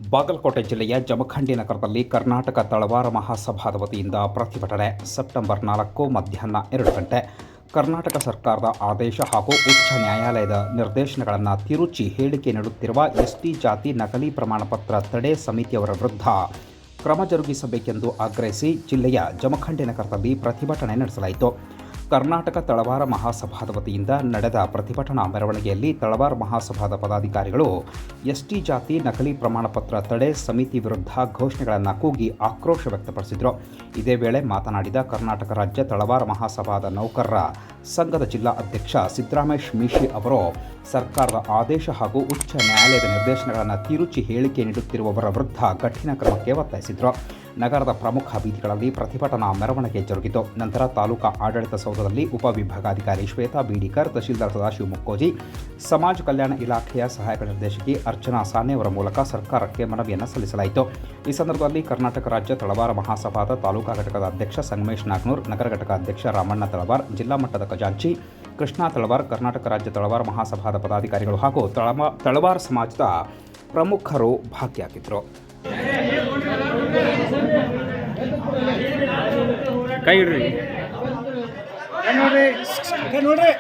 ಬಾಗಲಕೋಟೆ ಜಿಲ್ಲೆಯ ಜಮಖಂಡಿ ನಗರದಲ್ಲಿ ಕರ್ನಾಟಕ ತಳವಾರ ಮಹಾಸಭಾದ ವತಿಯಿಂದ ಪ್ರತಿಭಟನೆ. ಸೆಪ್ಟೆಂಬರ್ 4 ಮಧ್ಯಾಹ್ನ 2 ಗಂಟೆ. ಕರ್ನಾಟಕ ಸರ್ಕಾರದ ಆದೇಶ ಹಾಗೂ ಉಚ್ಚ ನ್ಯಾಯಾಲಯದ ನಿರ್ದೇಶನಗಳನ್ನು ತಿರುಚಿ ಹೇಳಿಕೆ ನೀಡುತ್ತಿರುವ ಎಸ್ಟಿ ಜಾತಿ ನಕಲಿ ಪ್ರಮಾಣಪತ್ರ ತಡೆ ಸಮಿತಿಯವರ ವಿರುದ್ಧ ಕ್ರಮ ಜರುಗಿಸಬೇಕೆಂದು ಆಗ್ರಹಿಸಿ ಜಿಲ್ಲೆಯ ಜಮಖಂಡಿ ನಗರದಲ್ಲಿ ಪ್ರತಿಭಟನೆ ನಡೆಸಲಾಯಿತು. ಕರ್ನಾಟಕ ತಳವಾರ ಮಹಾಸಭಾದ ವತಿಯಿಂದ ನಡೆದ ಪ್ರತಿಭಟನಾ ಮೆರವಣಿಗೆಯಲ್ಲಿ ತಳವಾರ ಮಹಾಸಭಾದ ಪದಾಧಿಕಾರಿಗಳು ಎಸ್ಟಿ ಜಾತಿ ನಕಲಿ ಪ್ರಮಾಣಪತ್ರ ತಡೆ ಸಮಿತಿ ವಿರುದ್ಧ ಘೋಷಣೆಗಳನ್ನು ಕೂಗಿ ಆಕ್ರೋಶ ವ್ಯಕ್ತಪಡಿಸಿದರು. ಇದೇ ವೇಳೆ ಮಾತನಾಡಿದ ಕರ್ನಾಟಕ ರಾಜ್ಯ ತಳವಾರ ಮಹಾಸಭಾದ ನೌಕರರ ಸಂಘದ ಜಿಲ್ಲಾ ಅಧ್ಯಕ್ಷ ಸಿದ್ದರಾಮೇಶ್ ಮೀಶಿ ಅವರು ಸರ್ಕಾರದ ಆದೇಶ ಹಾಗೂ ಉಚ್ಚ ನ್ಯಾಯಾಲಯದ ನಿರ್ದೇಶನಗಳನ್ನು ತಿರುಚಿ ಹೇಳಿಕೆ ನೀಡುತ್ತಿರುವವರ ವಿರುದ್ಧ ಕಠಿಣ ಕ್ರಮಕ್ಕೆ ಒತ್ತಾಯಿಸಿದರು. ನಗರದ ಪ್ರಮುಖ ಬೀದಿಗಳಲ್ಲಿ ಪ್ರತಿಭಟನಾ ಮೆರವಣಿಗೆ ಜರುಗಿತು. ನಂತರ ತಾಲೂಕಾ ಆಡಳಿತ ಸೌಧದಲ್ಲಿ ಉಪವಿಭಾಗಾಧಿಕಾರಿ ಶ್ವೇತಾ ಬೀಡಿಕರ್, ತಹಶೀಲ್ದಾರ್ ಸದಾಶಿವ ಮುಕ್ಕೋಜಿ, ಸಮಾಜ ಕಲ್ಯಾಣ ಇಲಾಖೆಯ ಸಹಾಯಕ ನಿರ್ದೇಶಕಿ ಅರ್ಚನಾ ಸಾನೆ ಅವರ ಮೂಲಕ ಸರ್ಕಾರಕ್ಕೆ ಮನವಿಯನ್ನು ಸಲ್ಲಿಸಲಾಯಿತು. ಈ ಸಂದರ್ಭದಲ್ಲಿ ಕರ್ನಾಟಕ ರಾಜ್ಯ ತಳವಾರ ಮಹಾಸಭಾದ ತಾಲೂಕಾ ಘಟಕದ ಅಧ್ಯಕ್ಷ ಸಂಗಮೇಶ್ ನಾಗ್ನೂರ್, ನಗರ ಘಟಕ ಅಧ್ಯಕ್ಷ ರಾಮಣ್ಣ ತಳವಾರ್, ಜಿಲ್ಲಾ ಮಟ್ಟದ ಖಜಾಂಚಿ ಕೃಷ್ಣ ತಳವಾರ್, ಕರ್ನಾಟಕ ರಾಜ್ಯ ತಳವಾರ ಮಹಾಸಭಾದ ಪದಾಧಿಕಾರಿಗಳು ಹಾಗೂ ತಳವಾರ ಸಮಾಜದ ಪ್ರಮುಖರು ಭಾಗಿಯಾಗಿದ್ದರು. ಕೈ ಇಡ್ರಿ ನೋಡ್ರಿ